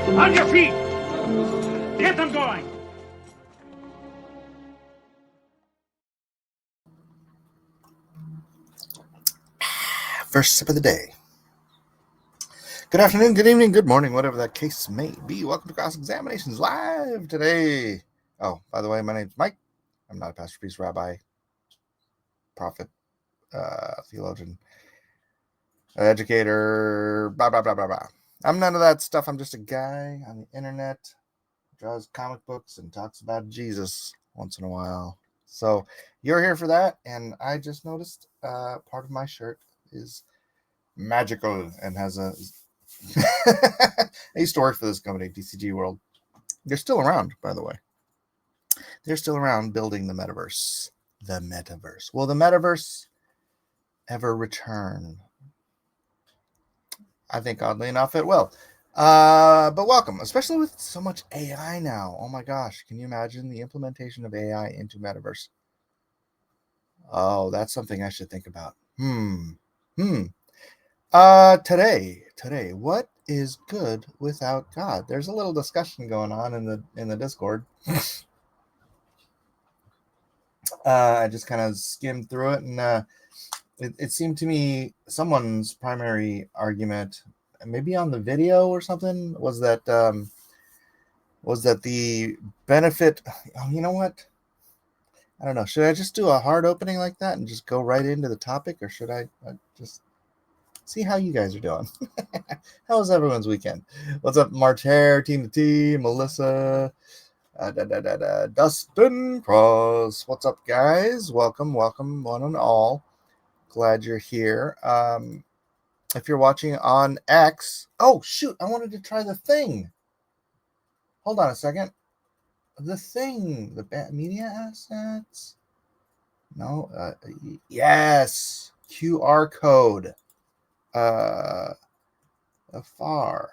On your feet! Get them going! First sip of the day. Good afternoon, good evening, good morning, whatever that case may be. Welcome to Cross Examinations Live today. Oh, by the way, my name's Mike. I'm not a pastor, priest, rabbi, prophet, theologian, educator, blah, blah, blah, blah, blah. I'm none of that stuff. I'm just a guy on the internet who draws comic books and talks about Jesus once in a while. So you're here for that, and I just noticed part of my shirt is magical and has a I used to work for this company, DCG World. They're still around, by the way. They're still around building the metaverse. The metaverse. Will the metaverse ever return? I think, oddly enough, it will. But welcome, especially with so much AI now. Oh my gosh, can you imagine the implementation of AI into metaverse? Oh, that's something I should think about. Today, what is good without God? There's a little discussion going on in the Discord. I just kind of skimmed through it, and it seemed to me someone's primary argument, maybe on the video or something, was that the benefit. Oh, you know what? I don't know. Should I just do a hard opening like that and just go right into the topic, or should I just see how you guys are doing? How was everyone's weekend? What's up, Marter, Team to T, Melissa, Dustin Cross? What's up, guys? Welcome, one and all. Glad you're here. If you're watching on X, oh shoot, I wanted to try the thing. Hold on a second. The thing, the media assets. No, yes, QR code. Afar.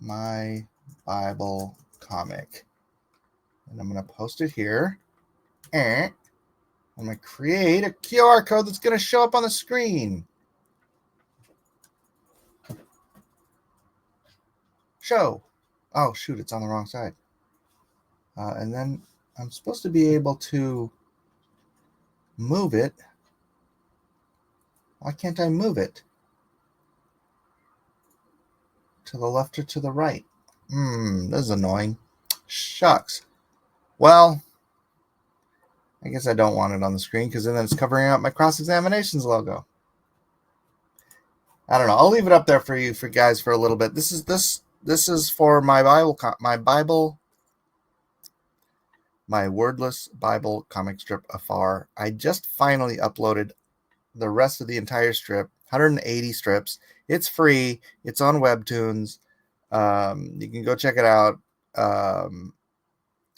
My Bible comic. And I'm going to post it here. And I'm going to create a QR code that's going to show up on the screen. Show. Oh, shoot, it's on the wrong side. And then I'm supposed to be able to move it. Why can't I move it? To the left or to the right? This is annoying. Shucks. Well, I guess I don't want it on the screen because then it's covering up my Cross Examinations logo. I don't know. I'll leave it up there for you, for guys, for a little bit. This is for my my wordless Bible comic strip Afar. I just finally uploaded the rest of the entire strip, 180 strips. It's free. It's on Webtoons. You can go check it out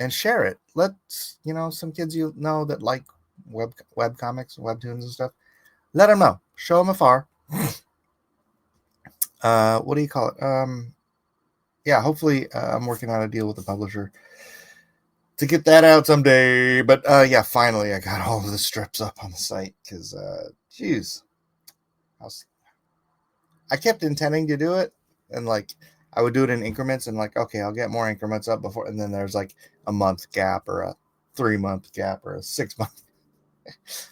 and share it. Let some kids you know that like web comics, Webtoons and stuff. Let them know. Show them Afar. What do you call it? Yeah, hopefully I'm working on a deal with the publisher to get that out someday. But yeah, finally I got all of the strips up on the site because, geez, I kept intending to do it, and like I would do it in increments, and like, okay, I'll get more increments up before, and then there's like a month gap or a 3-month gap or a 6-month.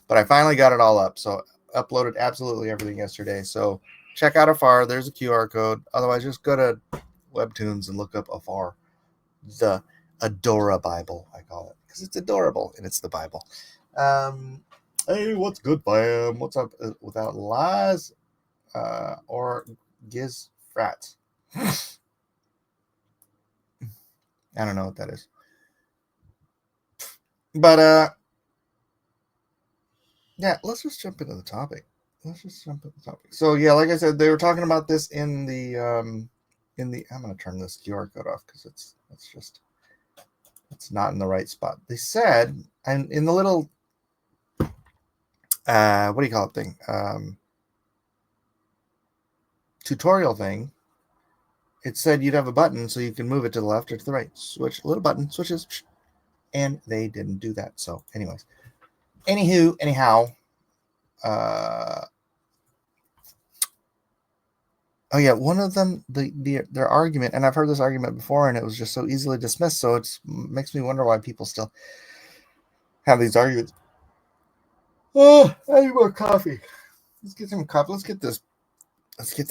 But I finally got it all up, so uploaded absolutely everything yesterday. So check out Afar. There's a QR code. Otherwise, just go to Webtoons and look up Afar, the Adora Bible, I call it, because it's adorable and it's the Bible. Hey, what's good, fam? What's up? Without lies or giz frats. I don't know what that is. But yeah, let's just jump into the topic. So yeah, like I said, they were talking about this in the I'm gonna turn this QR code off because it's not in the right spot. They said, and in the little what do you call it thing? Tutorial thing, it said you'd have a button so you can move it to the left or to the right. Switch, little button, switches, and they didn't do that. So anyhow, Oh yeah, one of them, their argument, and I've heard this argument before, and it was just so easily dismissed. So it makes me wonder why people still have these arguments. Oh, I need more coffee. Let's get some coffee. Let's get this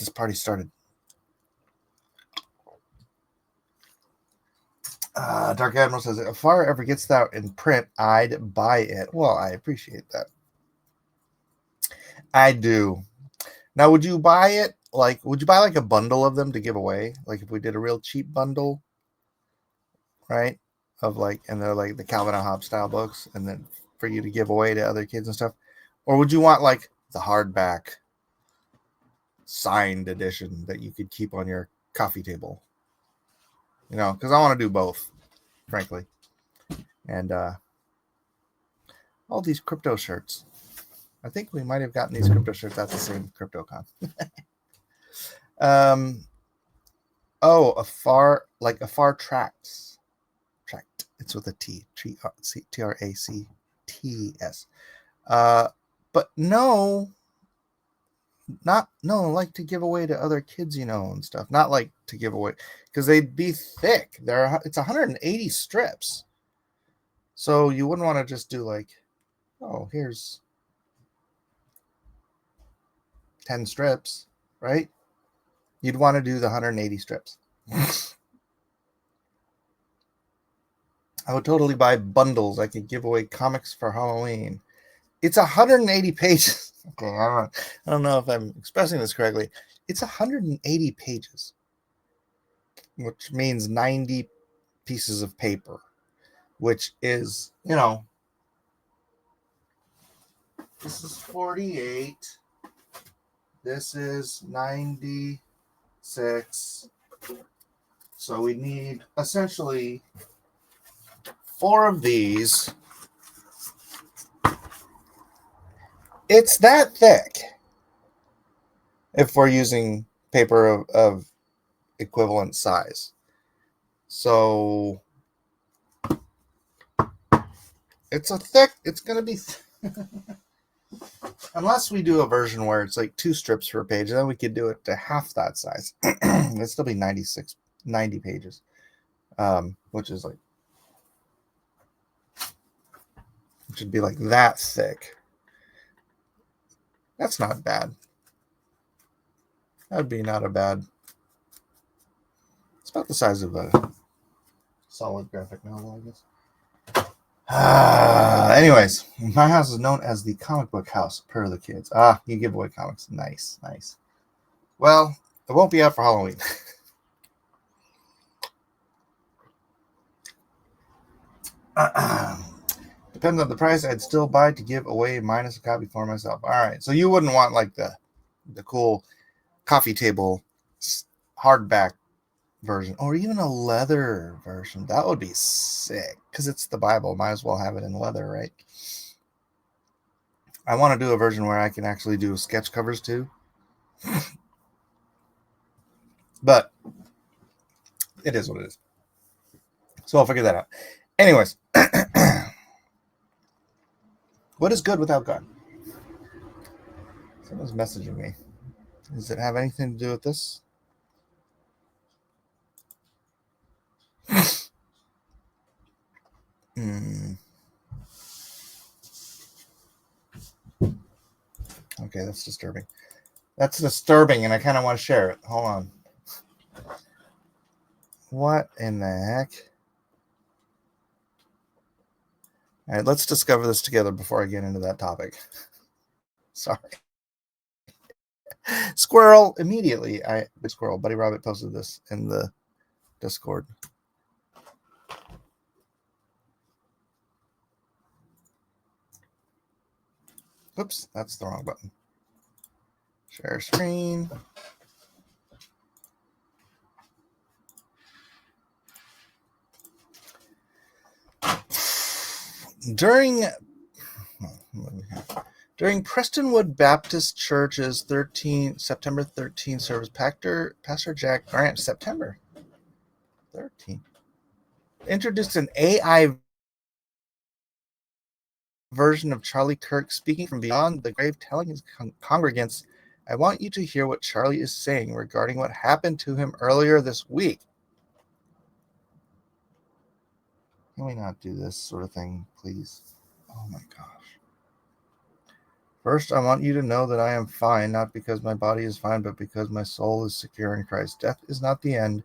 party started. Dark Admiral says, if Far ever gets that in print, I'd buy it. Well, I appreciate that. I do. Now, would you buy it? Like, would you buy like a bundle of them to give away? Like, if we did a real cheap bundle, right? Of like, and they're like the Calvin and Hobbes style books, and then for you to give away to other kids and stuff, or would you want like the hardback signed edition that you could keep on your coffee table? You know, because I want to do both, frankly. And all these crypto shirts. I think we might have gotten these crypto shirts at the same CryptoCon. A far tracts. Tract. It's with a T. TRACTS. But no, like to give away to other kids, you know, and stuff. Not like to give away because they'd be thick. It's 180 strips. So you wouldn't want to just do like, oh, here's 10 strips, right? You'd want to do the 180 strips. I would totally buy bundles. I could give away comics for Halloween. It's 180 pages. Okay, I don't know if I'm expressing this correctly. It's 180 pages, which means 90 pieces of paper, which is, you know, this is 48. This is 96. So we need essentially 4 of these. It's that thick if we're using paper of equivalent size. So it's going to be, unless we do a version where it's like 2 strips per page, then we could do it to half that size. It'd still be 90 pages, which is like, which would be like that thick. That's not bad. That would be not a bad. It's about the size of a solid graphic novel, I guess. Anyways, my house is known as the comic book house per the kids. You give away comics. Nice. Well, it won't be out for Halloween. Depends on the price. I'd still buy to give away minus a copy for myself. All right. So you wouldn't want like the cool coffee table hardback version, or even a leather version. That would be sick because it's the Bible. Might as well have it in leather, right? I want to do a version where I can actually do sketch covers too. But it is what it is. So I'll figure that out. Anyways, what is good without God? Someone's messaging me. Does it have anything to do with this? Okay, that's disturbing. And I kind of want to share it. Hold on. What in the heck? All right, let's discover this together before I get into that topic. Sorry. Squirrel, immediately. Squirrel, Buddy Rabbit posted this in the Discord. Oops, that's the wrong button. Share screen. During Prestonwood Baptist Church's September 13 service, Pastor Jack Grant, September 13, introduced an AI version of Charlie Kirk speaking from beyond the grave, telling his congregants I want you to hear what Charlie is saying regarding what happened to him earlier this week. Can we not do this sort of thing, please? Oh my gosh. First, I want you to know that I am fine, not because my body is fine, but because my soul is secure in Christ. Death is not the end.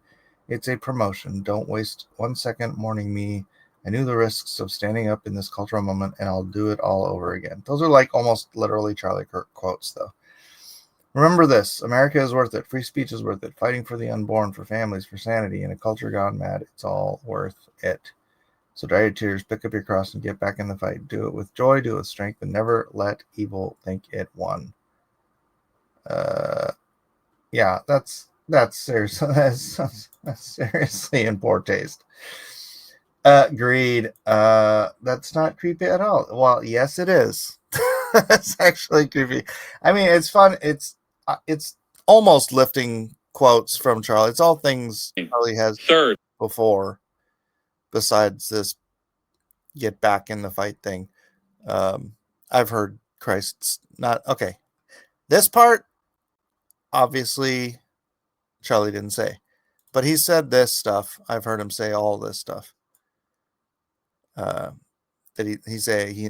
It's a promotion. Don't waste 1 second mourning me. I knew the risks of standing up in this cultural moment, and I'll do it all over again. Those are like almost literally Charlie Kirk quotes, though. Remember this. America is worth it. Free speech is worth it. Fighting for the unborn, for families, for sanity, in a culture gone mad. It's all worth it. So dry your tears, pick up your cross, and get back in the fight. Do it with joy, do it with strength, and never let evil think it won. Yeah, that's seriously that's seriously in poor taste. Agreed. That's not creepy at all. Well, yes, it is. That's actually creepy. I mean, it's fun. It's almost lifting quotes from Charlie. It's all things Charlie has before, besides this get back in the fight thing. I've heard Christ's not okay. This part, obviously, Charlie didn't say, but he said this stuff. I've heard him say all this stuff. That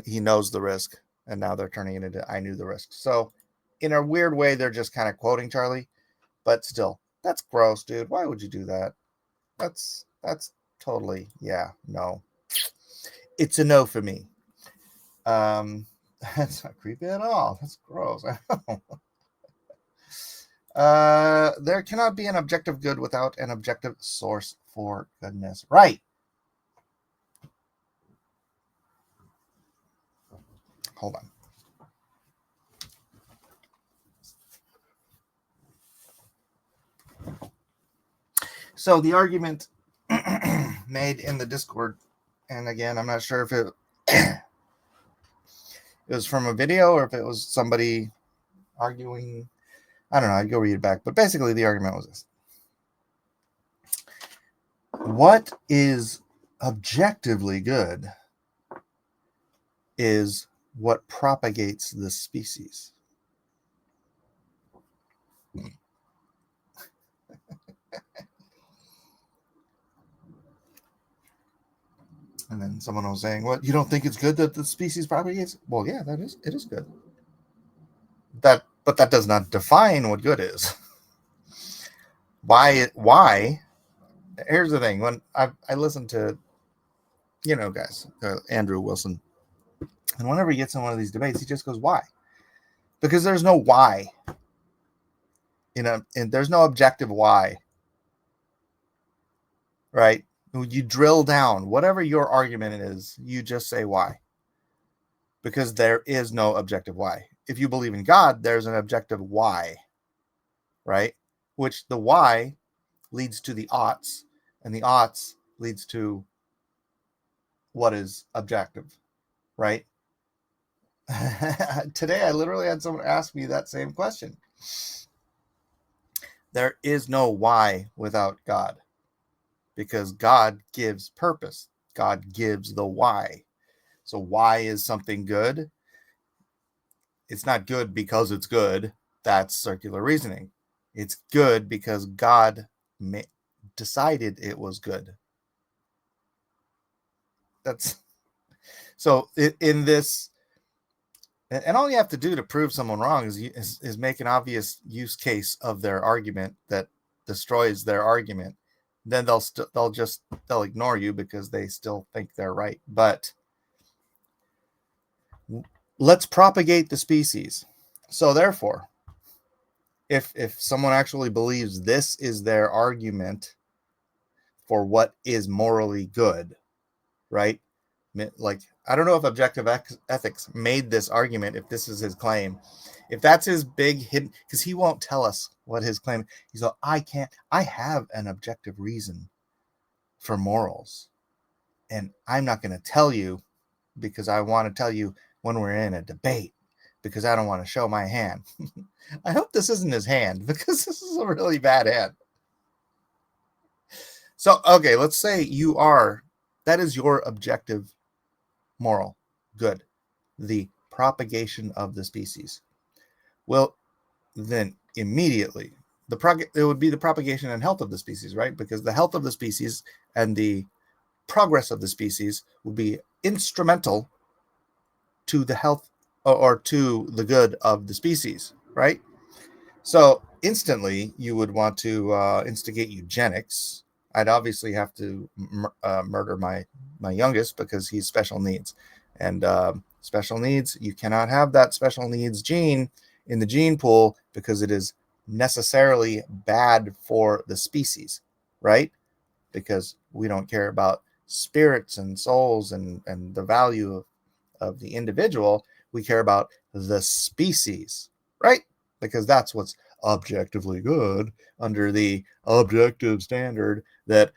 he knows the risk, and now they're turning it into I knew the risk. So, in a weird way, they're just kind of quoting Charlie, but still, that's gross, dude. Why would you do that? That's totally no. It's a no for me. That's not creepy at all. That's gross. There cannot be an objective good without an objective source for goodness. Right. Hold on. So the argument made in the Discord, and again, I'm not sure if it it was from a video or if it was somebody arguing. I don't know. I'd go read it back. But basically, the argument was this. What is objectively good is what propagates the species. And then someone was saying, "What, you don't think it's good that the species propagates?" Well, yeah, it is good. But that does not define what good is. Why? Here's the thing. When I listen to, guys, Andrew Wilson, and whenever he gets in one of these debates, he just goes, "Why?" Because there's no why. And there's no objective why. Right? You drill down whatever your argument is, you just say why. Because there is no objective why. If you believe in God, there's an objective why. Right? Which the why leads to the oughts, and the oughts leads to what is objective. Right? Today, I literally had someone ask me that same question. There is no why without God. Because God gives purpose. God gives the why. So why is something good? It's not good because it's good. That's circular reasoning. It's good because God decided it was good. That's so in this, and all you have to do to prove someone wrong is make an obvious use case of their argument that destroys their argument. Then they'll ignore you because they still think they're right. But let's propagate the species. So therefore, if someone actually believes this is their argument for what is morally good, right? Like, I don't know if objective ethics made this argument, if this is his claim. If that's his big hidden, because he won't tell us what his claim. He's like, I have an objective reason for morals, and I'm not going to tell you because I want to tell you when we're in a debate, because I don't want to show my hand. I hope this isn't his hand, because this is a really bad hand. So, okay, let's say that is your objective moral good, the propagation of the species. Well, then immediately it would be the propagation and health of the species, right? Because the health of the species and the progress of the species would be instrumental to the health or to the good of the species, right? So instantly you would want to instigate eugenics. I'd obviously have to murder my youngest because he's special needs, and special needs, you cannot have that special needs gene in the gene pool because it is necessarily bad for the species, right? Because we don't care about spirits and souls and the value of the individual. We care about the species, right? Because that's what's objectively good under the objective standard that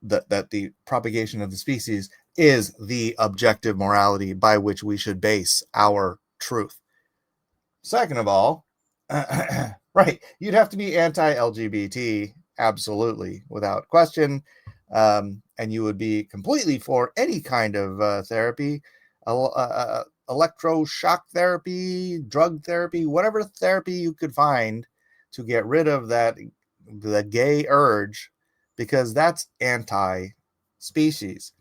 the propagation of the species is the objective morality by which we should base our truth. Second of all, right, you'd have to be anti-LGBT, absolutely, without question, and you would be completely for any kind of therapy, electroshock therapy, drug therapy, whatever therapy you could find to get rid of the gay urge, because that's anti-species.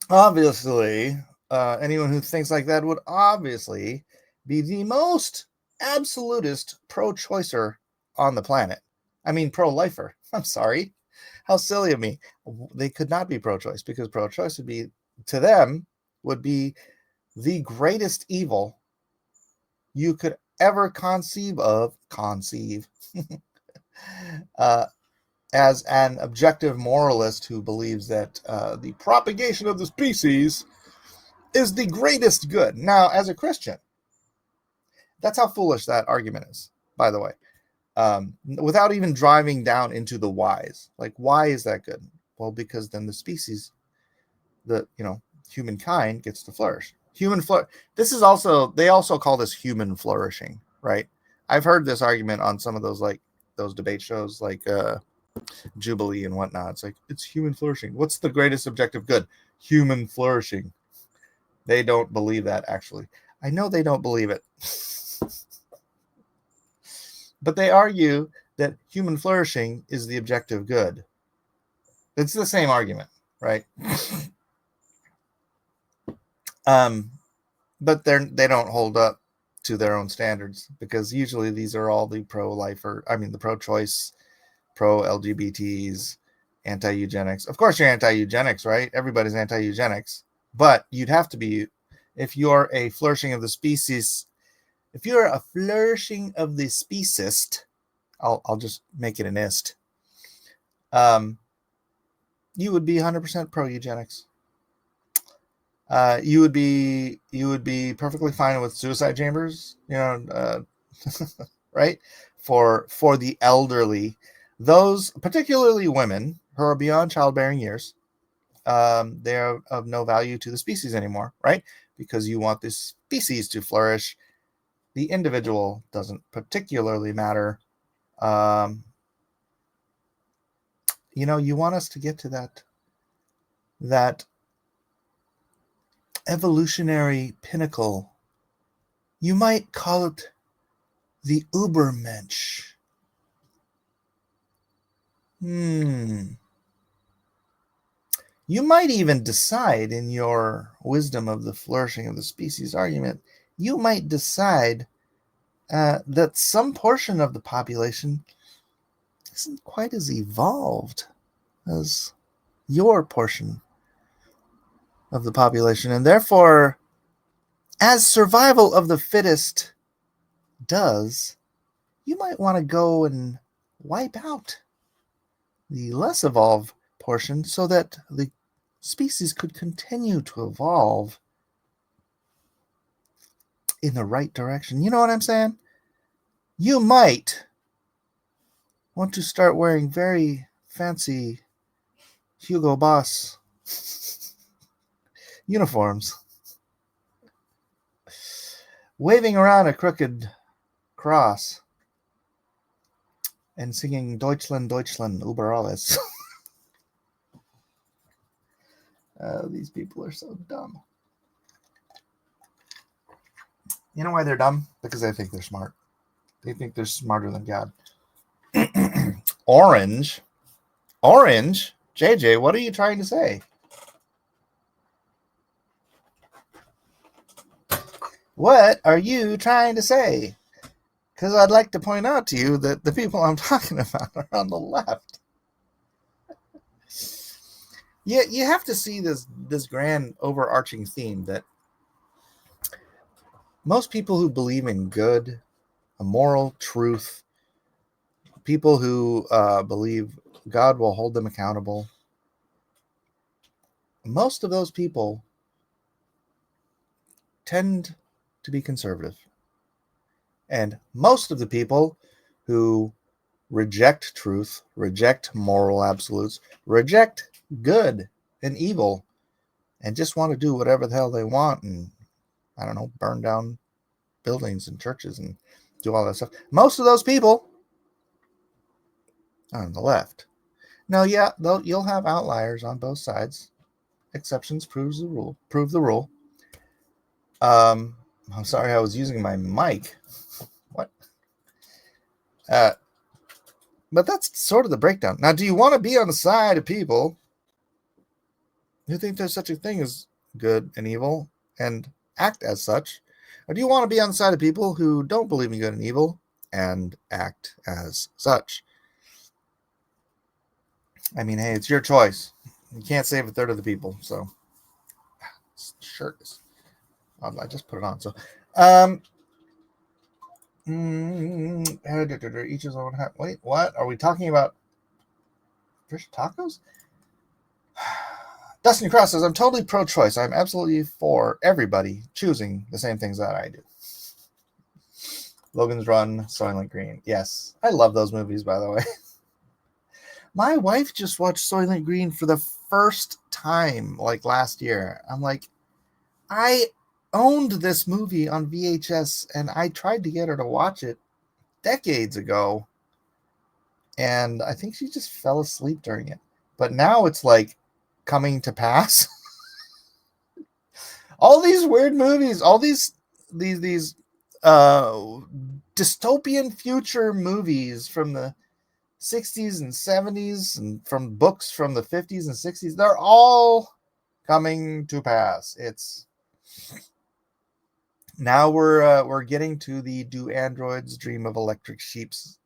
Obviously, anyone who thinks like that would obviously be the most absolutist pro-choicer on the planet. I mean, pro-lifer. I'm sorry. How silly of me. They could not be pro-choice because pro-choice would be, to them, would be the greatest evil you could ever conceive uh, as an objective moralist who believes that the propagation of the species is the greatest good. Now, as a Christian, that's how foolish that argument is, by the way. Without even driving down into the whys. Like, why is that good? Well, because then the species, humankind gets to flourish. This is also, they also call this human flourishing, right? I've heard this argument on some of those debate shows like Jubilee and whatnot. It's like, it's human flourishing. What's the greatest objective good? Human flourishing. They don't believe that, actually. I know they don't believe it. But they argue that human flourishing is the objective good. It's the same argument, right? But they don't hold up to their own standards, because usually these are all the the pro-choice, pro-LGBTs, anti-eugenics. Of course you're anti-eugenics, right? Everybody's anti-eugenics. But you'd have to be, if you're a flourishing of the species, if you're a flourishing of the speciest, I'll just make it an ist. You would be 100% pro-eugenics. You would be perfectly fine with suicide chambers, right? For the elderly, those particularly women who are beyond childbearing years, they are of no value to the species anymore, right? Because you want this species to flourish. The individual doesn't particularly matter. You want us to get to that evolutionary pinnacle. You might call it the Ubermensch. You might even decide, in your wisdom of the flourishing of the species argument, you might decide that some portion of the population isn't quite as evolved as your portion of the population, and therefore, as survival of the fittest does, you might want to go and wipe out the less evolved portion so that the species could continue to evolve in the right direction. You know what I'm saying? You might want to start wearing very fancy Hugo Boss uniforms, waving around a crooked cross and singing Deutschland, Deutschland, über alles. These people are so dumb. You know why they're dumb? Because they think they're smart. They think they're smarter than God. Orange, JJ, what are you trying to say? What are you trying to say? Because I'd like to point out to you that the people I'm talking about are on the left. Yeah, you have to see this grand overarching theme that most people who believe in good, a moral truth, people who believe God will hold them accountable, most of those people tend to be conservative. And most of the people who reject truth, reject moral absolutes, reject good and evil, and just want to do whatever the hell they want and, I don't know, burn down buildings and churches and do all that stuff. Most of those people are on the left. Now, yeah, you'll have outliers on both sides. Exceptions prove the rule. I'm sorry, I was using my mic. What? But that's sort of the breakdown. Now, do you want to be on the side of people who think there's such a thing as good and evil and act as such? Or do you want to be on the side of people who don't believe in good and evil and act as such? I mean, hey, it's your choice. You can't save a third of the people, so this shirt is. I just put it on. So, each his own. Wait, what are we talking about? Fish tacos? Dustin Cross says, I'm totally pro-choice. I'm absolutely for everybody choosing the same things that I do. Logan's Run, Soylent Green. Yes, I love those movies, by the way. My wife just watched Soylent Green for the first time, like last year. I'm like, I owned this movie on VHS, and I tried to get her to watch it decades ago, and I think she just fell asleep during it. But now it's like coming to pass. All these weird movies, all these dystopian future movies from the 60s and 70s and from books from the 50s and 60s, they're all coming to pass. It's now we're getting to the Do Androids Dream of Electric Sheep's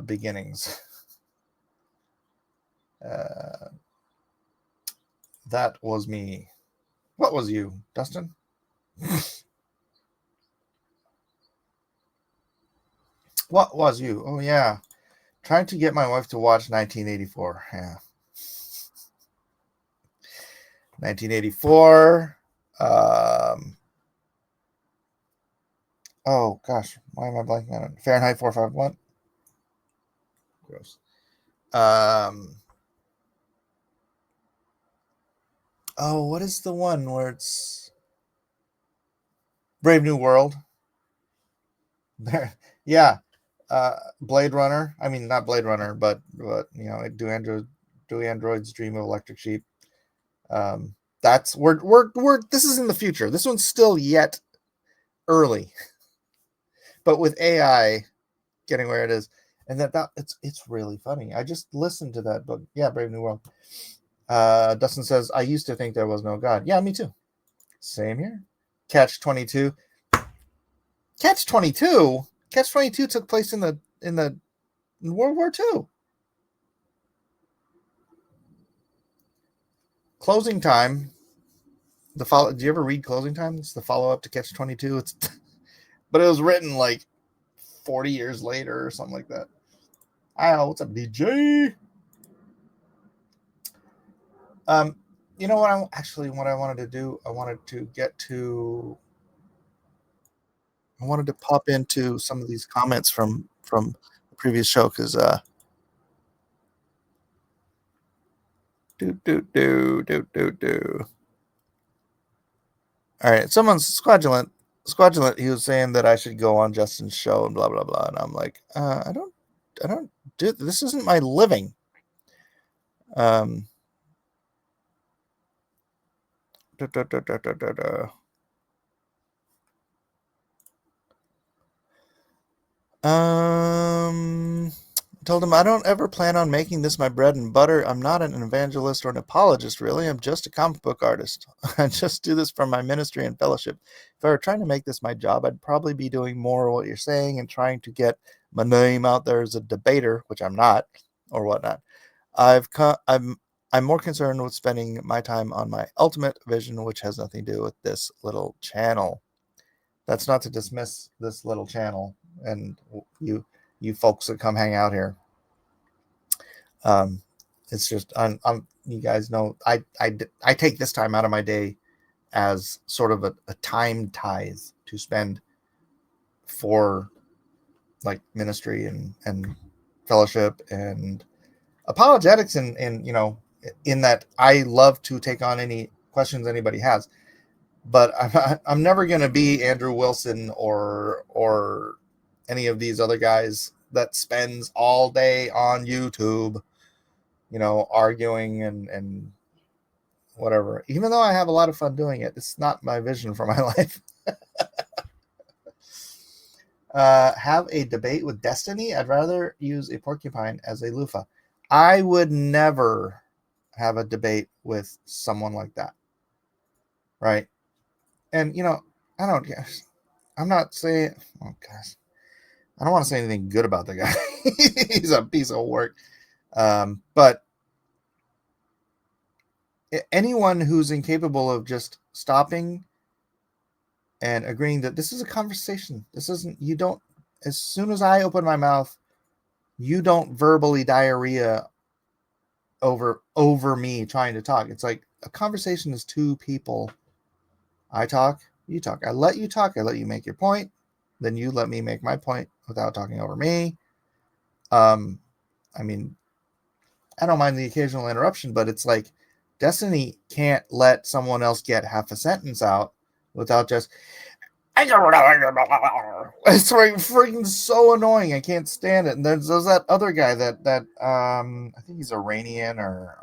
beginnings. That was me. What was you, Dustin? What was you? Oh yeah, trying to get my wife to watch 1984. Yeah, 1984. Oh gosh, why am I blanking on it? Fahrenheit 451. Gross. Oh, what is the one where it's Brave New World? There, yeah. Blade Runner. I mean, not Blade Runner, but you know, do androids dream of electric sheep? That's we're this is in the future. This one's still yet early, but with AI getting where it is, and that it's really funny. I just listened to that book. Yeah, Brave New World. Dustin says, I used to think there was no God. Yeah, me too. Same here. Catch 22. Catch 22. Catch 22 took place in World War II. Closing Time. Do you ever read Closing Time? It's the follow up to Catch 22. It's but it was written like 40 years later or something like that. Hi, what's up, DJ? You know what? What I wanted to do. I wanted to pop into some of these comments from the previous show because do. All right, someone's Squadulant. He was saying that I should go on Justin's show and blah blah blah, and I'm like, I don't do this. Isn't my living. Um. Da, da, da, da, da, da. Told him I don't ever plan on making this my bread and butter. I'm not an evangelist or an apologist, really. I'm just a comic book artist. I just do this for my ministry and fellowship. If I were trying to make this my job, I'd probably be doing more of what you're saying and trying to get my name out there as a debater, which I'm not, or whatnot. I'm more concerned with spending my time on my ultimate vision, which has nothing to do with this little channel. That's not to dismiss this little channel and you folks that come hang out here. It's just you guys know I take this time out of my day as sort of a time tithe to spend for like ministry and fellowship and apologetics and in that I love to take on any questions anybody has, but I'm never going to be Andrew Wilson or any of these other guys that spends all day on YouTube, arguing and whatever. Even though I have a lot of fun doing it, it's not my vision for my life. Have a debate with Destiny. I'd rather use a porcupine as a loofah. I would never have a debate with someone like that. Right. And, I'm not saying, oh gosh, I don't want to say anything good about the guy. He's a piece of work. But anyone who's incapable of just stopping and agreeing that this is a conversation, as soon as I open my mouth, you don't verbally diarrhea over me trying to talk. It's like a conversation is two people. I talk, you talk. I let you talk. I let you make your point. Then you let me make my point without talking over me. I mean, I don't mind the occasional interruption, but it's like Destiny can't let someone else get half a sentence out without just. It's like freaking so annoying. I can't stand it. And there's that other guy that I think he's Iranian or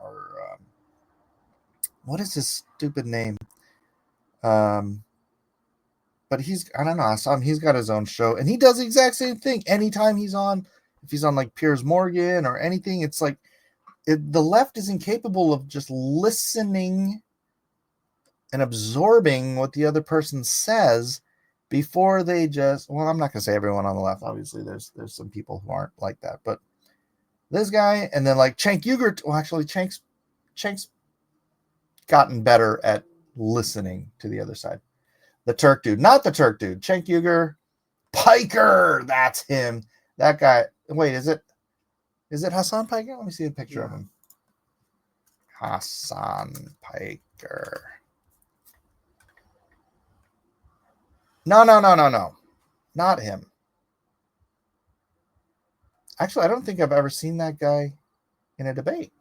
what is his stupid name? But I don't know. I saw him. He's got his own show, and he does the exact same thing. Anytime he's on, if he's on like Piers Morgan or anything, it's like the left is incapable of just listening and absorbing what the other person says before they just. Well, I'm not going to say everyone on the left. Obviously, there's some people who aren't like that, but this guy, and then like Cenk Uygur. Well, actually, Cenk's gotten better at listening to the other side. The Turk dude, not the Turk dude. Cenk Uygur, Piker. That's him. That guy. Wait, is it Hassan Piker? Let me see a picture of him. Hassan Piker. No. Not him. Actually, I don't think I've ever seen that guy in a debate.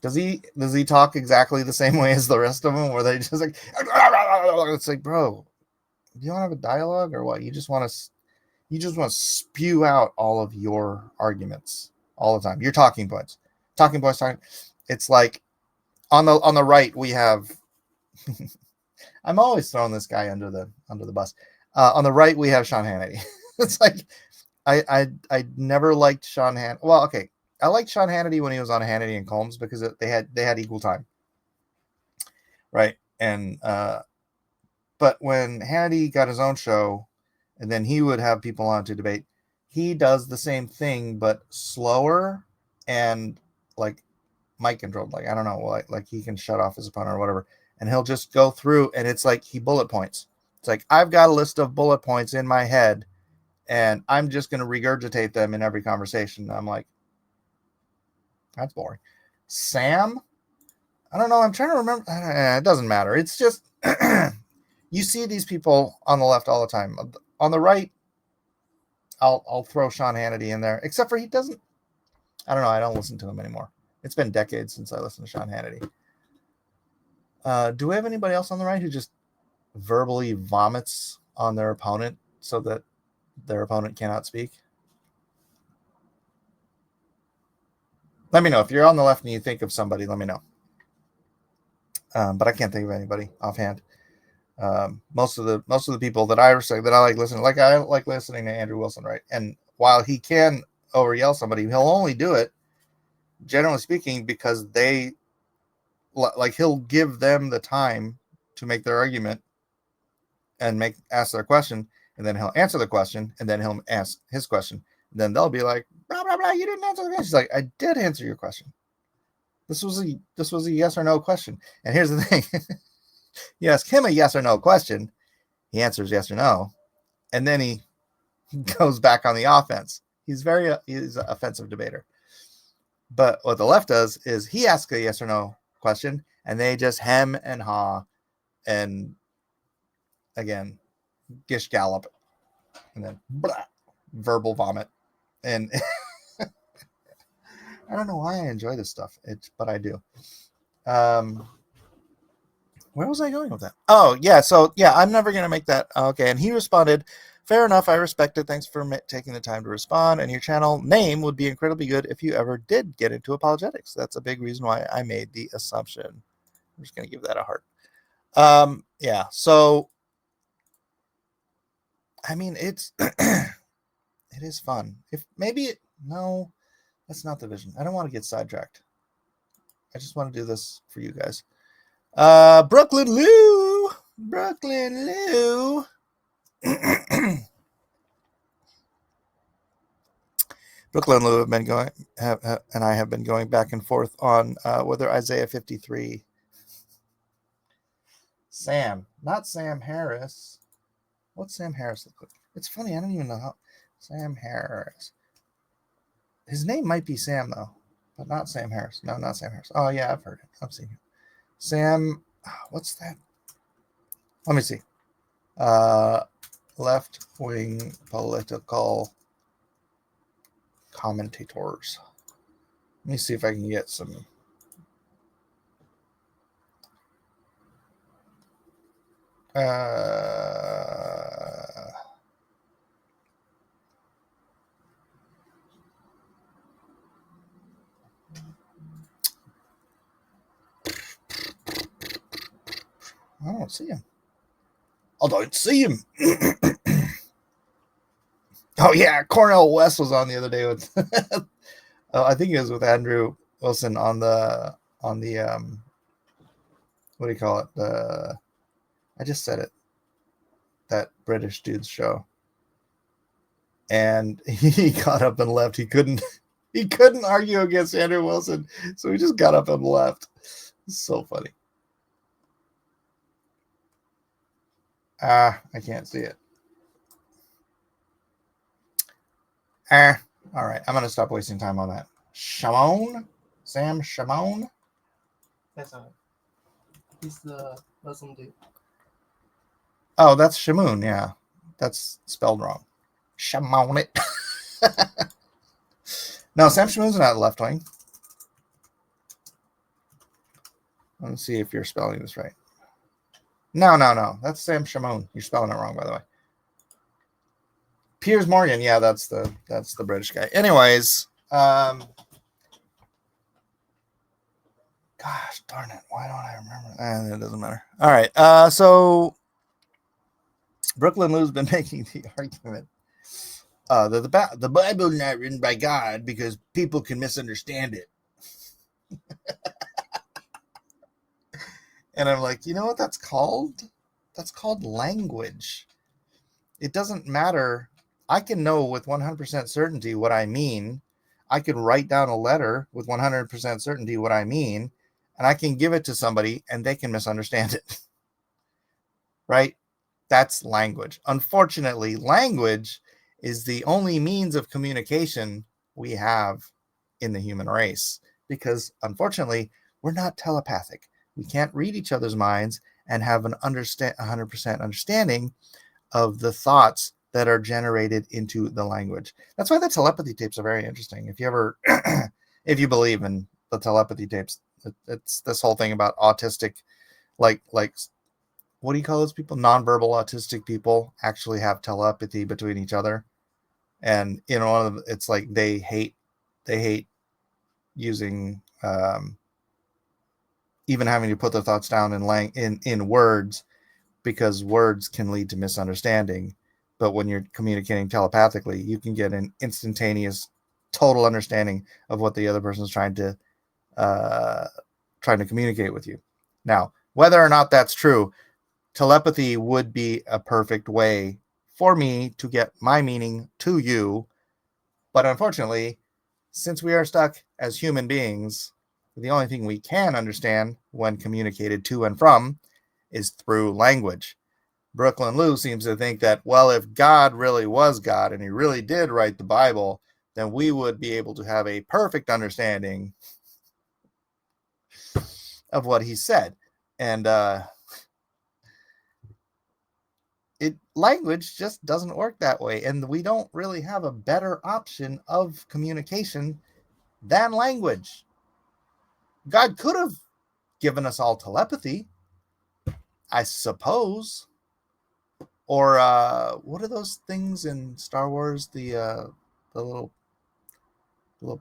Does he talk exactly the same way as the rest of them, where they just like, it's like, bro, do you want to have a dialogue or what? You just want to spew out all of your arguments all the time. Your talking points. It's like on the right we have. I'm always throwing this guy under the bus. On the right we have Sean Hannity. It's like I never liked Sean Hannity. Well, okay. I liked Sean Hannity when he was on Hannity and Combs because they had equal time, right? And but when Hannity got his own show, and then he would have people on to debate, he does the same thing but slower and like mic controlled. Like I don't know, like he can shut off his opponent or whatever, and he'll just go through, and it's like he bullet points. It's like I've got a list of bullet points in my head, and I'm just going to regurgitate them in every conversation. I'm like. That's boring. Sam? I don't know. I'm trying to remember. It doesn't matter. It's just you see these people on the left all the time. On the right, I'll throw Sean Hannity in there, except for he doesn't. I don't know. I don't listen to him anymore. It's been decades since I listened to Sean Hannity. Do we have anybody else on the right who just verbally vomits on their opponent so that their opponent cannot speak? Let me know. If you're on the left and you think of somebody, let me know. But I can't think of anybody offhand. Most of the people that I respect, that I like listening, like I like listening to Andrew Wilson, right? And while he can over yell somebody, he'll only do it, generally speaking, because they like, he'll give them the time to make their argument and ask their question, and then he'll answer the question, and then he'll ask his question. And then they'll be like, blah blah blah, you didn't answer the question. He's like, I did answer your question. This was a yes or no question. And here's the thing. You ask him a yes or no question, he answers yes or no, and then he goes back on the offense. He's an offensive debater. But what the left does is he asks a yes or no question, and they just hem and haw, and again, gish gallop, and then blah, verbal vomit. And I don't know why I enjoy this stuff, but I do. Where was I going with that? Oh, yeah. So, yeah, I'm never going to make that. Okay. And he responded, fair enough. I respect it. Thanks for taking the time to respond. And your channel name would be incredibly good if you ever did get into apologetics. That's a big reason why I made the assumption. I'm just going to give that a heart. Yeah. So, I mean, it is fun. No, that's not the vision. I don't want to get sidetracked. I just want to do this for you guys. Brooklyn Lou. Brooklyn Lou. Brooklyn Lou have been going, and I have been going back and forth on whether Isaiah 53. Sam, not Sam Harris. What's Sam Harris look like? It's funny, I don't even know how. Sam Harris. His name might be Sam though, but not Sam Harris. No, not Sam Harris. Oh yeah, I've heard it. I've seen him. Sam, what's that? Let me see. Left-wing political commentators. Let me see if I can get some. I don't see him. I don't see him. Oh yeah, Cornel West was on the other day with. I think it was with Andrew Wilson on the what do you call it? I just said it. That British dude's show. And he got up and left. He couldn't argue against Andrew Wilson, so he just got up and left. It's so funny. I can't see it. All right, I'm gonna stop wasting time on that. Shimon? Sam Shimon? That's not it. He's the Muslim dude. Oh, that's Shamoon, yeah. That's spelled wrong. Shimon it. No, Sam Shamoon's not left wing. Let me see if you're spelling this right. No. That's Sam Shimon. You're spelling it wrong, by the way. Piers Morgan, yeah, that's the British guy. Anyways, gosh darn it, why don't I remember? It doesn't matter. All right, so Brooklyn Lou's been making the argument that the Bible is not written by God because people can misunderstand it. And I'm like, you know what that's called? That's called language. It doesn't matter. I can know with 100% certainty what I mean. I can write down a letter with 100% certainty what I mean, and I can give it to somebody and they can misunderstand it. Right? That's language. Unfortunately, language is the only means of communication we have in the human race because, unfortunately, we're not telepathic. We can't read each other's minds and have an 100% understanding of the thoughts that are generated into the language. That's why the telepathy tapes are very interesting. If you ever, if you believe in the telepathy tapes, it's this whole thing about autistic, like what do you call those people? Nonverbal autistic people actually have telepathy between each other, and it's like they hate using even having to put their thoughts down in words because words can lead to misunderstanding. But when you're communicating telepathically, you can get an instantaneous, total understanding of what the other person is trying to communicate with you. Now, whether or not that's true, telepathy would be a perfect way for me to get my meaning to you. But unfortunately, since we are stuck as human beings, the only thing we can understand when communicated to and from is through language. Brooklyn Lou seems to think that, well, if God really was God and he really did write the Bible, then we would be able to have a perfect understanding of what he said. And language just doesn't work that way. And we don't really have a better option of communication than language. God could have given us all telepathy, I suppose. Or what are those things in Star Wars? The little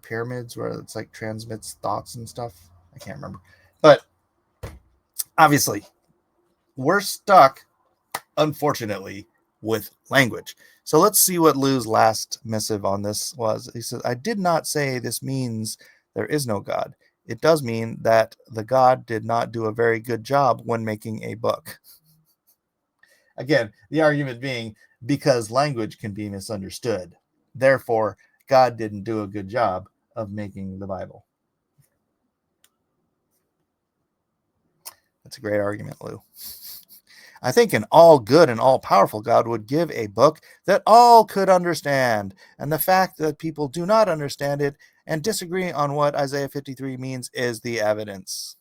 pyramids where it's like transmits thoughts and stuff. I can't remember. But obviously, we're stuck, unfortunately, with language. So let's see what Lou's last missive on this was. He says, I did not say this means there is no God. It does mean that the God did not do a very good job when making a book. Again, the argument being because language can be misunderstood. Therefore, God didn't do a good job of making the Bible. That's a great argument, Lou. I think an all-good and all-powerful God would give a book that all could understand, and the fact that people do not understand it and disagree on what Isaiah 53 means is the evidence.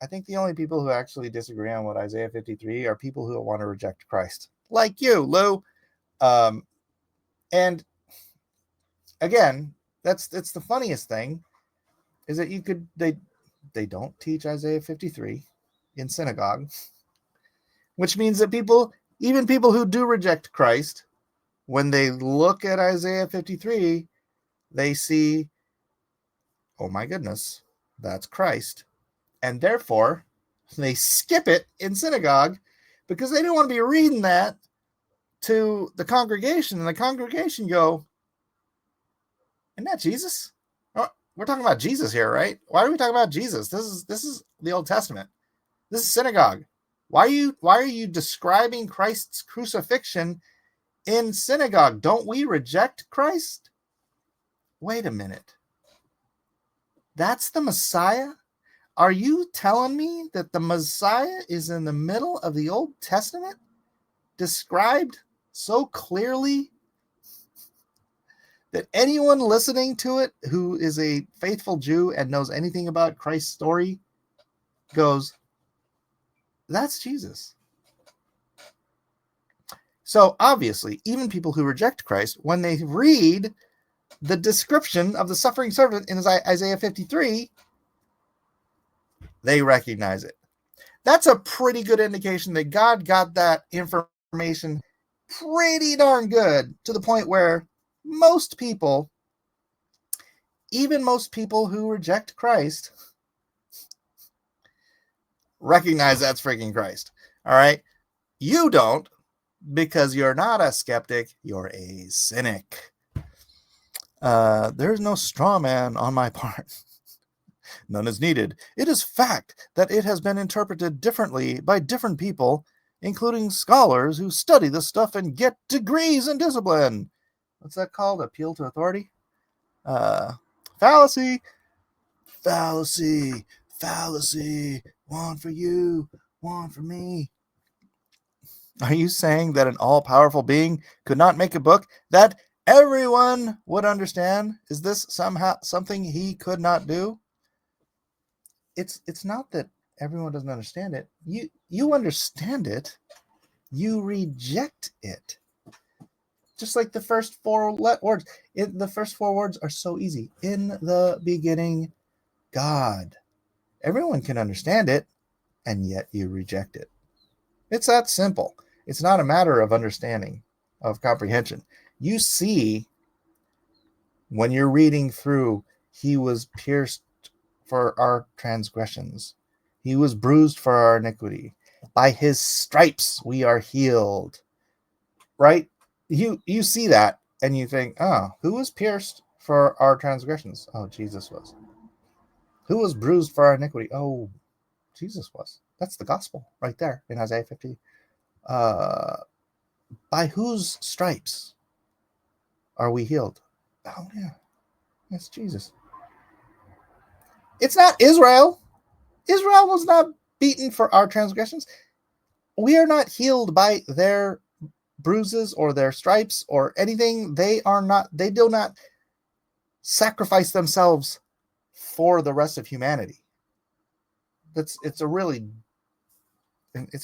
I think the only people who actually disagree on what Isaiah 53 are people who want to reject Christ, like you, Lou. And again, it's the funniest thing is that they don't teach Isaiah 53 in synagogue, which means that even people who do reject Christ, when they look at Isaiah 53, they see, oh my goodness, that's Christ. And therefore, they skip it in synagogue because they don't want to be reading that to the congregation. And the congregation go, isn't that Jesus? Oh, we're talking about Jesus here, right? Why are we talking about Jesus? This is the Old Testament. This is synagogue. Why are you describing Christ's crucifixion in synagogue? Don't we reject Christ? Wait a minute. That's the Messiah? Are you telling me that the Messiah is in the middle of the Old Testament, described so clearly that anyone listening to it who is a faithful Jew and knows anything about Christ's story goes, that's Jesus? So obviously, even people who reject Christ, when they read the description of the suffering servant in Isaiah 53, they recognize it. That's a pretty good indication that God got that information pretty darn good, to the point where most people, even most people who reject Christ, recognize that's freaking Christ. All right? You don't, because you're not a skeptic, you're a cynic. There's no straw man on my part. None is needed. It is fact that it has been interpreted differently by different people, including scholars who study this stuff and get degrees in discipline. What's that called? Appeal to authority? Fallacy. Fallacy. Fallacy. One for you, one for me. Are you saying that an all-powerful being could not make a book that everyone would understand? Is this somehow something he could not do? It's not that everyone doesn't understand it. You understand it. You reject it. Just like the first four words. The first four words are so easy. In the beginning, God. Everyone can understand it, and yet you reject it. It's that simple. It's not a matter of understanding, of comprehension. You see, when you're reading through, he was pierced for our transgressions. He was bruised for our iniquity. By his stripes we are healed. Right? You see that and you think, oh, who was pierced for our transgressions? Oh, Jesus was. Who was bruised for our iniquity? Oh, Jesus was. That's the gospel right there in Isaiah 50. By whose stripes are we healed? Oh, yeah. That's Jesus. It's not Israel. Israel was not beaten for our transgressions. We are not healed by their bruises or their stripes or anything. They do not sacrifice themselves for the rest of humanity. It's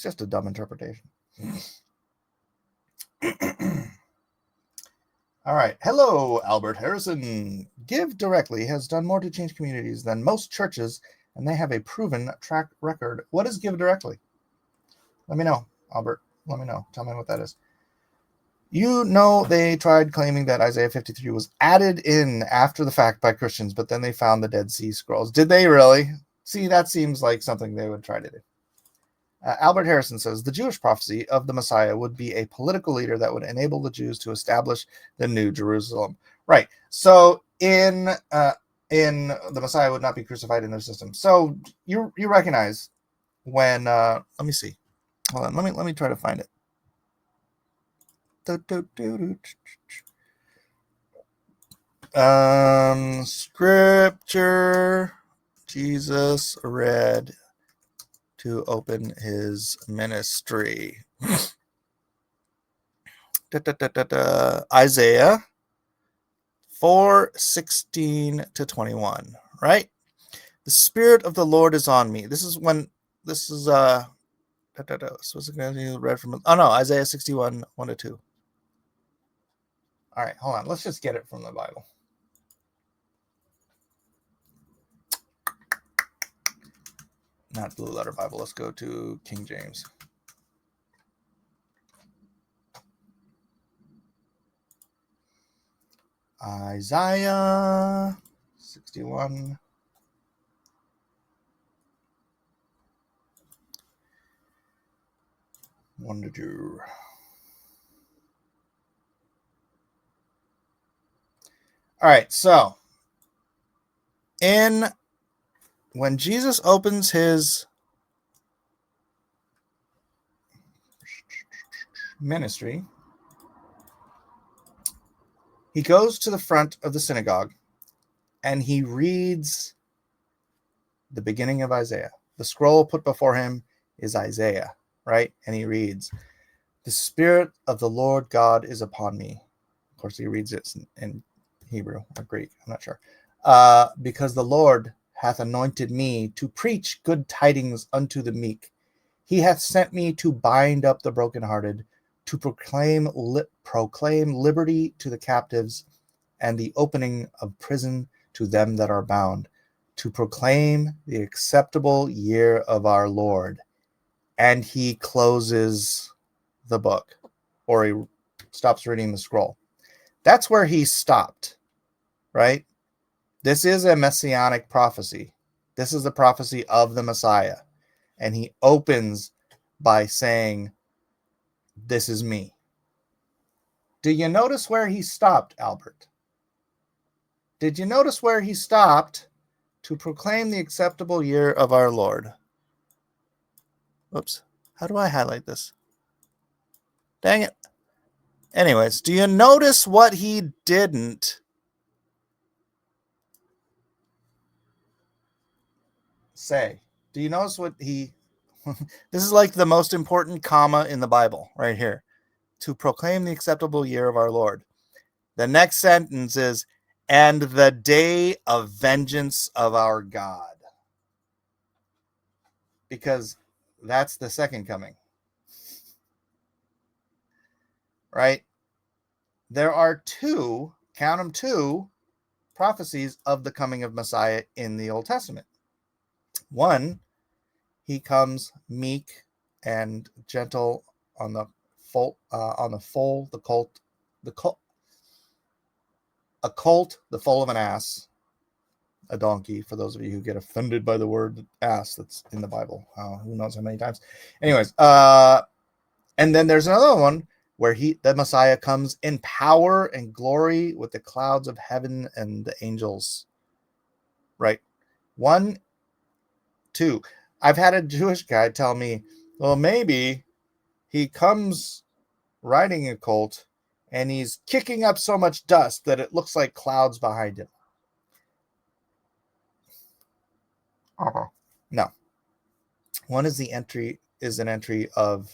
just a dumb interpretation. All right. Hello, Albert Harrison. Give Directly has done more to change communities than most churches, and they have a proven track record. What is Give Directly? Let me know, Albert. Let me know. Tell me what that is. You know, they tried claiming that Isaiah 53 was added in after the fact by Christians, but then they found the Dead Sea Scrolls. Did they really? See, that seems like something they would try to do. Albert Harrison says the Jewish prophecy of the Messiah would be a political leader that would enable the Jews to establish the New Jerusalem. Right. So in the Messiah would not be crucified in their system. So you recognize when let me see. Hold on. Let me try to find it. Scripture Jesus read to open his ministry. Isaiah 4:16-21, right? The Spirit of the Lord is on me. This is read from Isaiah 61, 1-2. All right, hold on. Let's just get it from the Bible. Not Blue Letter Bible. Let's go to King James. Isaiah 61. One to two. All right, so when Jesus opens his ministry, he goes to the front of the synagogue and he reads the beginning of Isaiah. The scroll put before him is Isaiah, right? And he reads, the Spirit of the Lord God is upon me. Of course, he reads it in Hebrew or Greek, I'm not sure. Because the Lord hath anointed me to preach good tidings unto the meek. He hath sent me to bind up the brokenhearted, to proclaim liberty to the captives, and the opening of prison to them that are bound, to proclaim the acceptable year of our Lord. And he closes the book, or he stops reading the scroll. That's where he stopped, right? This is a messianic prophecy. This is the prophecy of the Messiah. And he opens by saying, this is me. Do you notice where he stopped, Albert? Did you notice where he stopped to proclaim the acceptable year of our Lord? Oops. How do I highlight this? Dang it. Anyways, do you notice what he didn't say? Do you notice what he... This is like the most important comma in the Bible right here. To proclaim the acceptable year of our Lord. The next sentence is, and the day of vengeance of our God. Because that's the second coming. Right? There are two, count them, two prophecies of the coming of Messiah in the Old Testament. One, he comes meek and gentle on the foal, the foal of an ass. a donkey, for those of you who get offended by the word ass that's in the Bible. Who knows how many times. Anyways, and then there's another one where the Messiah comes in power and glory with the clouds of heaven and the angels. Right? 1, 2. I've had a Jewish guy tell me, well, maybe he comes riding a colt and he's kicking up so much dust that it looks like clouds behind him. No. One is an entry of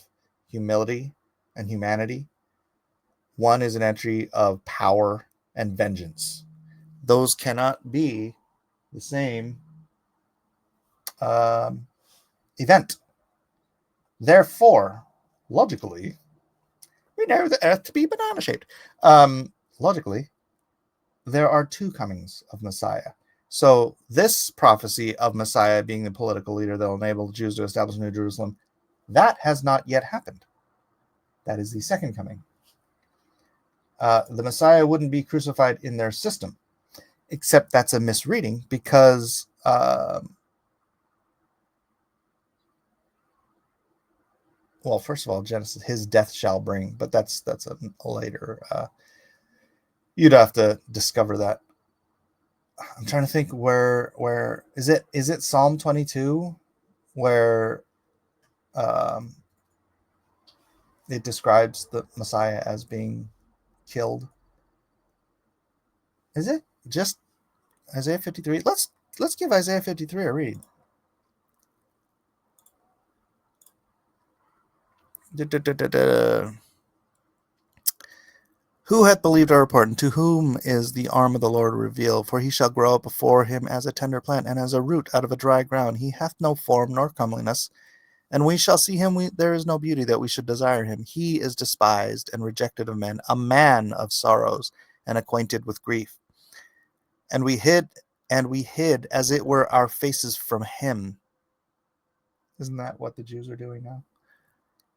humility and humanity. One is an entry of power and vengeance. Those cannot be the same event. Therefore, logically, we know the earth to be banana shaped. Logically, there are 2 comings of Messiah. So this prophecy of Messiah being the political leader that will enable the Jews to establish New Jerusalem, that has not yet happened. That is the second coming. The Messiah wouldn't be crucified in their system, except that's a misreading because well, first of all, Genesis, his death shall bring, but that's a later. You'd have to discover that. I'm trying to think where is it? Is it Psalm 22 where it describes the Messiah as being killed? Is it just Isaiah 53? Let's give Isaiah 53 a read. Who hath believed our report, and to whom is the arm of the Lord revealed? For he shall grow up before him as a tender plant, and as a root out of a dry ground. He hath no form nor comeliness, and we shall see him. There is no beauty that we should desire him. He is despised and rejected of men, a man of sorrows, and acquainted with grief. And we hid, as it were, our faces from him. Isn't that what the Jews are doing now?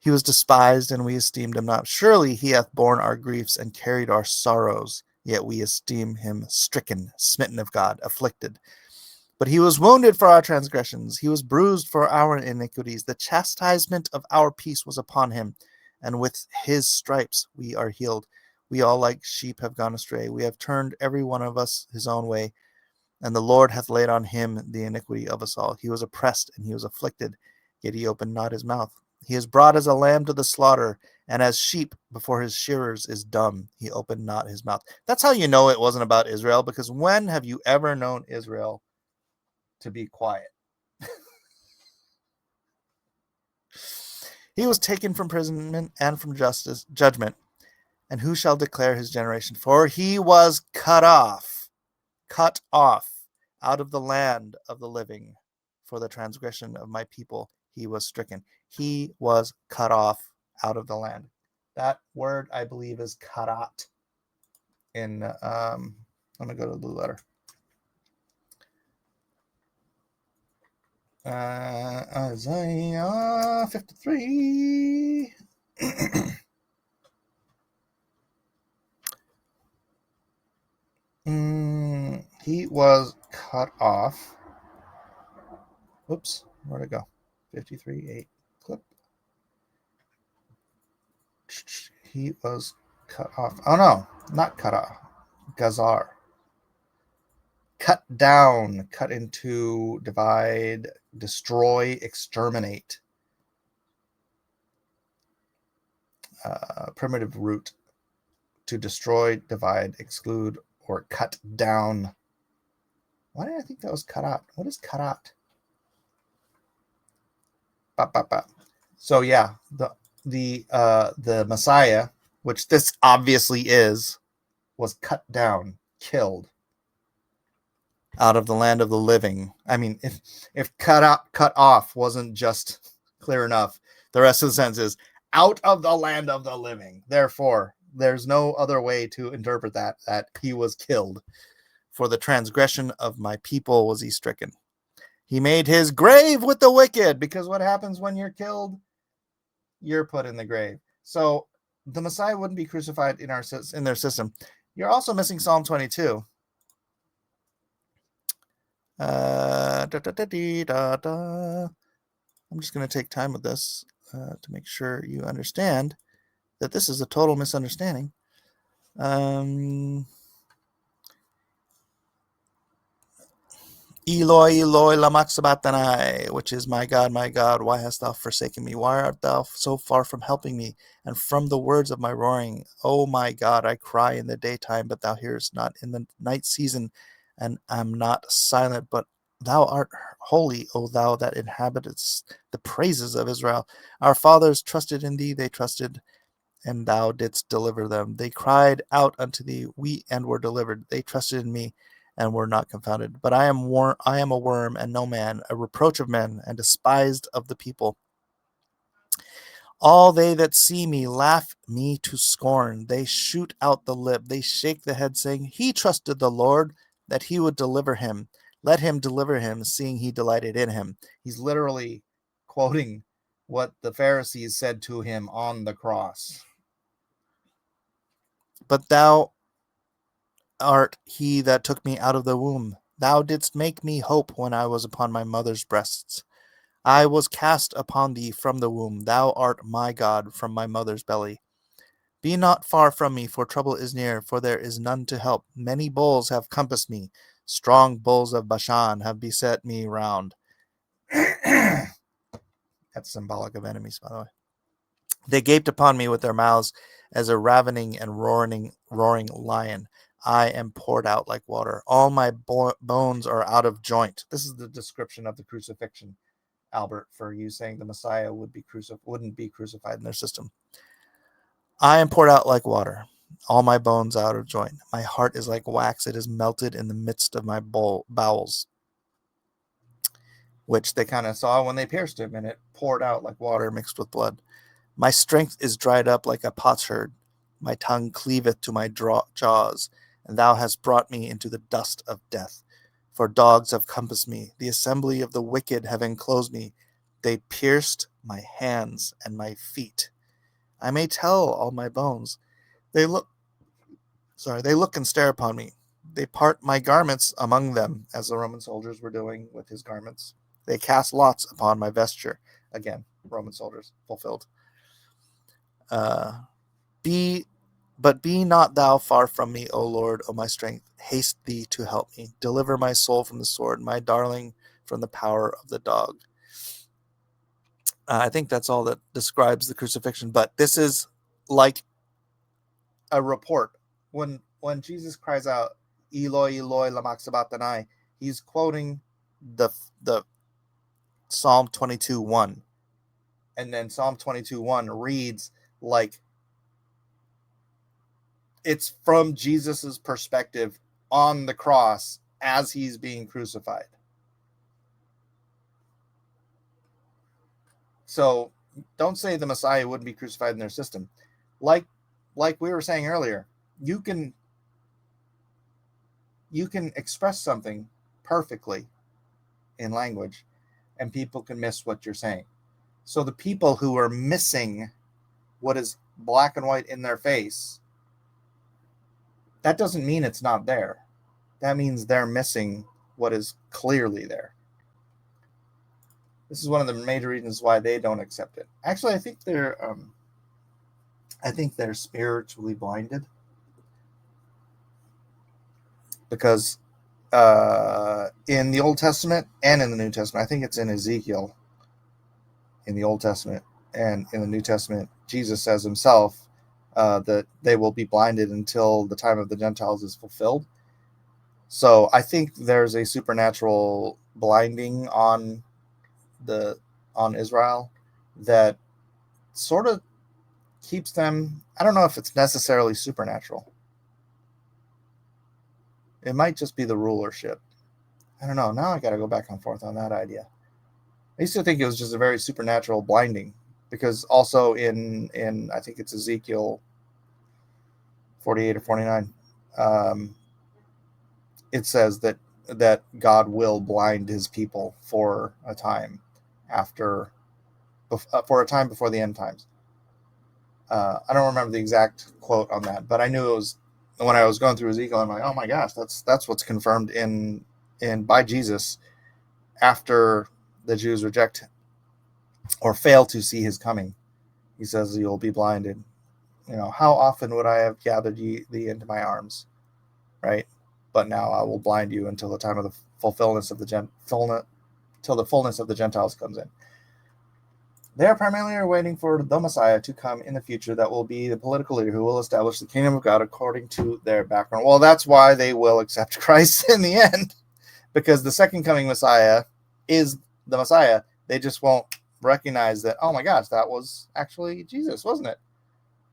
He was despised, and we esteemed him not. Surely he hath borne our griefs and carried our sorrows, yet we esteem him stricken, smitten of God, afflicted. But he was wounded for our transgressions, he was bruised for our iniquities. The chastisement of our peace was upon him, and with his stripes we are healed. We all like sheep have gone astray. We have turned every one of us his own way, and the Lord hath laid on him the iniquity of us all. He was oppressed, and he was afflicted, yet he opened not his mouth. He is brought as a lamb to the slaughter, and as sheep before his shearers is dumb. He opened not his mouth. That's how you know it wasn't about Israel, because when have you ever known Israel to be quiet? He was taken from imprisonment and from judgment. And who shall declare his generation? For he was cut off out of the land of the living. For the transgression of my people he was stricken. He was cut off out of the land. That word, I believe, is karat. In I'm gonna go to the blue letter. Isaiah 53. He was cut off. Oops, where'd it go? 53:8. Clip. He was cut off. Oh no, not cut off. Gazar. Cut down, cut into, divide, destroy, exterminate. Primitive root. To destroy, divide, exclude, or cut down. Why did I think that was cut out? What is cut out? So yeah, the Messiah, which this obviously is, was cut down, killed out of the land of the living. I mean, if cut off wasn't just clear enough, the rest of the sentence is out of the land of the living. Therefore, there's no other way to interpret that he was killed. For the transgression of my people was he stricken. He made his grave with the wicked, because what happens when you're killed? You're put in the grave. So the Messiah wouldn't be crucified in their system. You're also missing Psalm 22. I'm just going to take time with this to make sure you understand that this is a total misunderstanding. Eloi, Eloi, lama sabachthani, which is, my God, why hast thou forsaken me? Why art thou so far from helping me, and from the words of my roaring? O my God, I cry in the daytime, but thou hearest not, in the night season, and am not silent, but thou art holy, O thou that inhabitest the praises of Israel. Our fathers trusted in thee, they trusted, and thou didst deliver them. They cried out unto thee, and were delivered. They trusted in me, and were not confounded. But I am a worm, and no man, a reproach of men, and despised of the people. All they that see me laugh me to scorn. They shoot out the lip, they shake the head, saying, He trusted the Lord, that he would deliver him. Let him deliver him, seeing he delighted in him. He's literally quoting what the Pharisees said to him on the cross. But thou art he that took me out of the womb. Thou didst make me hope when I was upon my mother's breasts. I was cast upon thee from the womb. Thou art my God from my mother's belly. Be not far from me, for trouble is near, for there is none to help. Many bulls have compassed me. Strong bulls of Bashan have beset me round. That's symbolic of enemies, by the way. They gaped upon me with their mouths as a ravening and roaring lion. I am poured out like water. All my bones are out of joint. This is the description of the crucifixion, Albert, for you saying the Messiah wouldn't be crucified in their system. I am poured out like water. All my bones out of joint. My heart is like wax. It is melted in the midst of my bowels. Which they kind of saw when they pierced him, and it poured out like water mixed with blood. My strength is dried up like a potsherd. My tongue cleaveth to my jaws, and thou hast brought me into the dust of death. For dogs have compassed me. The assembly of the wicked have enclosed me. They pierced my hands and my feet. I may tell all my bones. They look and stare upon me. They part my garments among them, as the Roman soldiers were doing with his garments. They cast lots upon my vesture. Again, Roman soldiers fulfilled. Be not thou far from me, O Lord, O my strength. Haste thee to help me. Deliver my soul from the sword, my darling from the power of the dog. I think that's all that describes the crucifixion, but this is like a report. When Jesus cries out, Eloi, Eloi, lama sabachthani, he's quoting the Psalm 22:1. And then Psalm 22:1 reads like it's from Jesus's perspective on the cross as he's being crucified. So don't say the Messiah wouldn't be crucified in their system. Like we were saying earlier, you can express something perfectly in language and people can miss what you're saying. So the people who are missing what is black and white in their face, that doesn't mean it's not there. That means they're missing what is clearly there. This is one of the major reasons why they don't accept it. Actually, I think they're spiritually blinded, because in the Old Testament and in the New Testament, I think it's in Ezekiel, in the Old Testament and in the New Testament, Jesus says himself that they will be blinded until the time of the Gentiles is fulfilled. So I think there's a supernatural blinding on Israel that sort of keeps them. I don't know if it's necessarily supernatural. It might just be the rulership. I don't know. Now I got to go back and forth on that idea. I used to think it was just a very supernatural blinding, because also in I think it's Ezekiel 48 or 49, it says that God will blind his people for a time before the end times. I don't remember the exact quote on that, but I knew it was when I was going through Ezekiel. I'm like, oh my gosh, that's what's confirmed in and by Jesus after the Jews reject or fail to see his coming. He says, you'll be blinded. How often would I have gathered thee into my arms, right? But now I will blind you until the time of the fulfillment of till the fullness of the Gentiles comes in. They are primarily waiting for the Messiah to come in the future that will be the political leader who will establish the kingdom of God according to their background. Well, that's why they will accept Christ in the end, because the second coming Messiah is the Messiah. They just won't recognize that, oh my gosh, that was actually Jesus, wasn't it?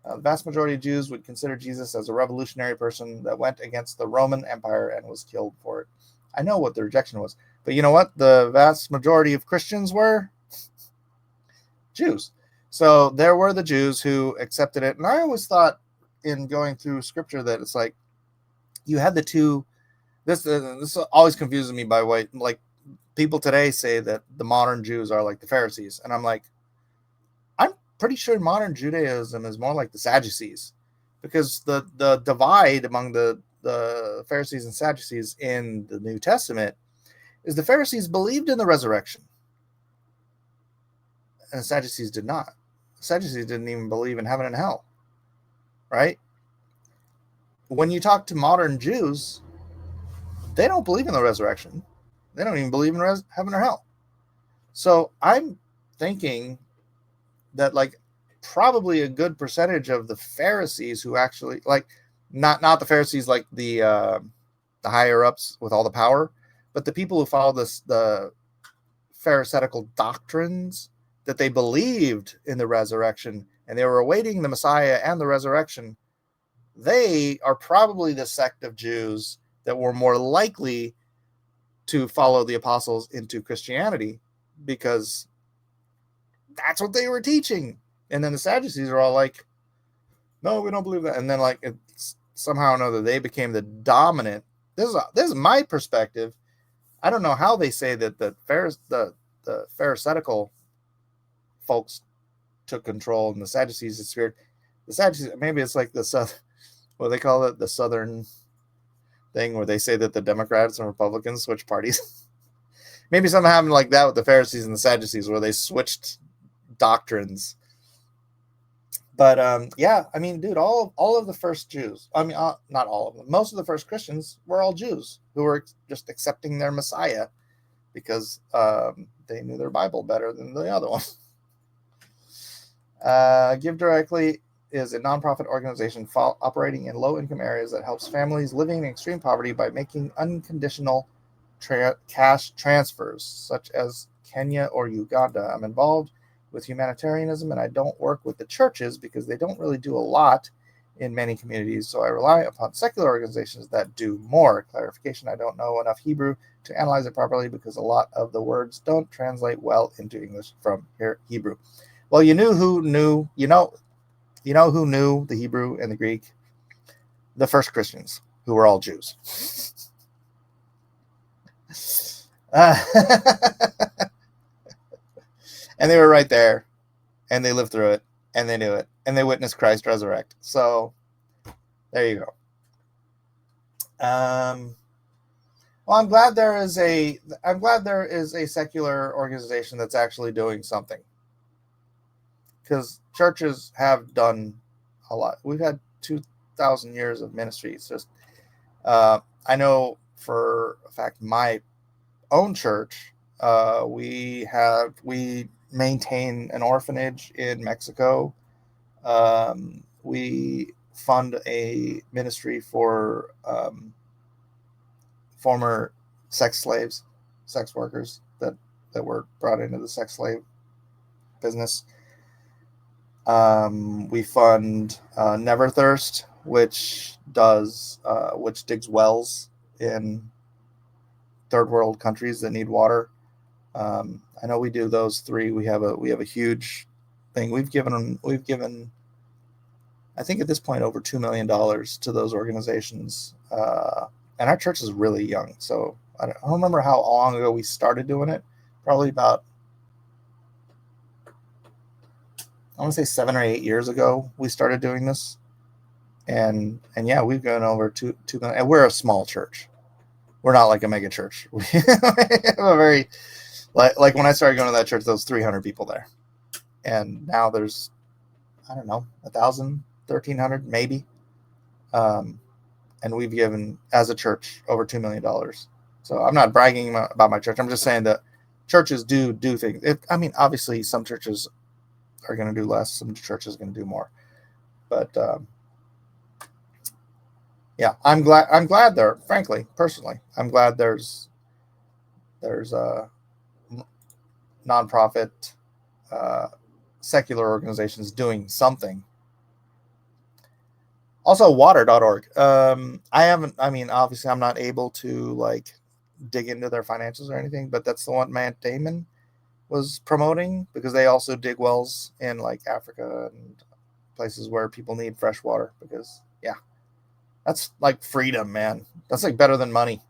The vast majority of Jews would consider Jesus as a revolutionary person that went against the Roman Empire and was killed for it. I know what the rejection was, but you know what? The vast majority of Christians were Jews. So there were the Jews who accepted it. And I always thought in going through scripture that it's like you had the two. This always confuses me by way, like people today say that the modern Jews are like the Pharisees. And I'm like, I'm pretty sure modern Judaism is more like the Sadducees, because the divide among the Pharisees and Sadducees in the New Testament is the Pharisees believed in the resurrection and the Sadducees did not. The Sadducees didn't even believe in heaven and hell, right? When you talk to modern Jews, they don't believe in the resurrection. They don't even believe in heaven or hell. So I'm thinking that like probably a good percentage of the Pharisees who actually like not the Pharisees like the higher ups with all the power, but the people who follow the Pharisaical doctrines, that they believed in the resurrection and they were awaiting the Messiah and the resurrection. They are probably the sect of Jews that were more likely to follow the apostles into Christianity, because that's what they were teaching. And then the Sadducees are all like, no, we don't believe that. And then like it's somehow or another they became the dominant. This is my perspective. I don't know how they say that the Pharisaical folks took control and the Sadducees is spirit. The Sadducees, maybe it's like what they call it, the Southern thing where they say that the Democrats and Republicans switch parties. Maybe something happened like that with the Pharisees and the Sadducees where they switched doctrines. But yeah, I mean, dude, all of the first Jews, I mean, not all of them, most of the first Christians were all Jews who were just accepting their Messiah because they knew their Bible better than the other one. Give Directly is a nonprofit organization operating in low-income areas that helps families living in extreme poverty by making unconditional cash transfers, such as Kenya or Uganda. I'm involved with humanitarianism, and I don't work with the churches because they don't really do a lot in many communities, so I rely upon secular organizations that do more. Clarification, I don't know enough Hebrew to analyze it properly because a lot of the words don't translate well into English from Hebrew. Well, you know who knew the Hebrew and the Greek? The first Christians, who were all Jews. And they were right there, and they lived through it, and they knew it, and they witnessed Christ resurrect. So there you go. Well, I'm glad there is a secular organization that's actually doing something, because churches have done a lot. We've had 2,000 years of ministry. It's just I know for a fact my own church, we maintain an orphanage in Mexico. We fund a ministry for former sex workers that were brought into the sex slave business. We fund Never Thirst, which digs wells in third world countries that need water. I know we do those three. We have a huge thing. We've given I think at this point over $2 million to those organizations. And our church is really young, so I don't remember how long ago we started doing it. Probably about, I want to say 7 or 8 years ago we started doing this. And yeah, we've gone over 2 million, and we're a small church. we're not like a mega church. We have a very like when I started going to that church, there was 300 people there, and now there's, I don't know, 1,000, 1,300 maybe. And we've given as a church over $2 million. So I'm not bragging about my church. I'm just saying that churches do things. I mean, obviously some churches are going to do less. Some churches are going to do more. But yeah, I'm glad there. Frankly, personally, I'm glad there's nonprofit, secular organizations doing something. Also, water.org. I mean, obviously, I'm not able to like dig into their financials or anything, but that's the one Matt Damon was promoting, because they also dig wells in like Africa and places where people need fresh water, because yeah, that's like freedom, man. That's like better than money.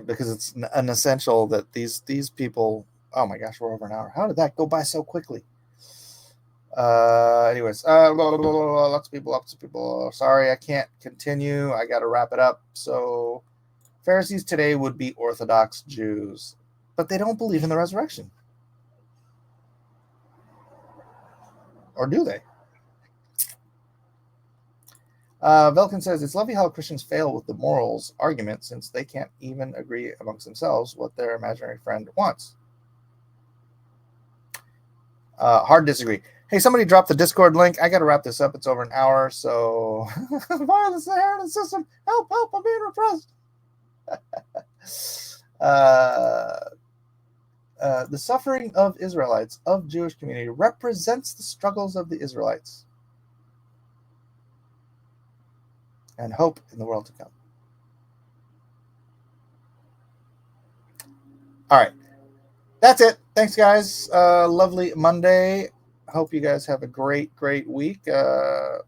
Because it's an essential that these people, oh my gosh, we're over an hour. How did that go by so quickly? Anyways, lots of people. Sorry, I can't continue. I got to wrap it up. So Pharisees today would be Orthodox Jews, but they don't believe in the resurrection. Or do they? Velkin says, it's lovely how Christians fail with the morals argument, since they can't even agree amongst themselves what their imaginary friend wants. Hard disagree. Hey, somebody dropped the Discord link. I got to wrap this up. It's over an hour, so violence in the heritage system. Help, I'm being repressed. The suffering of Israelites, of Jewish community, represents the struggles of the Israelites and hope in the world to come. All right. That's it. Thanks, guys. Lovely Monday. Hope you guys have a great week. God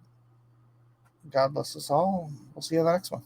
bless us all. We'll see you in the next one.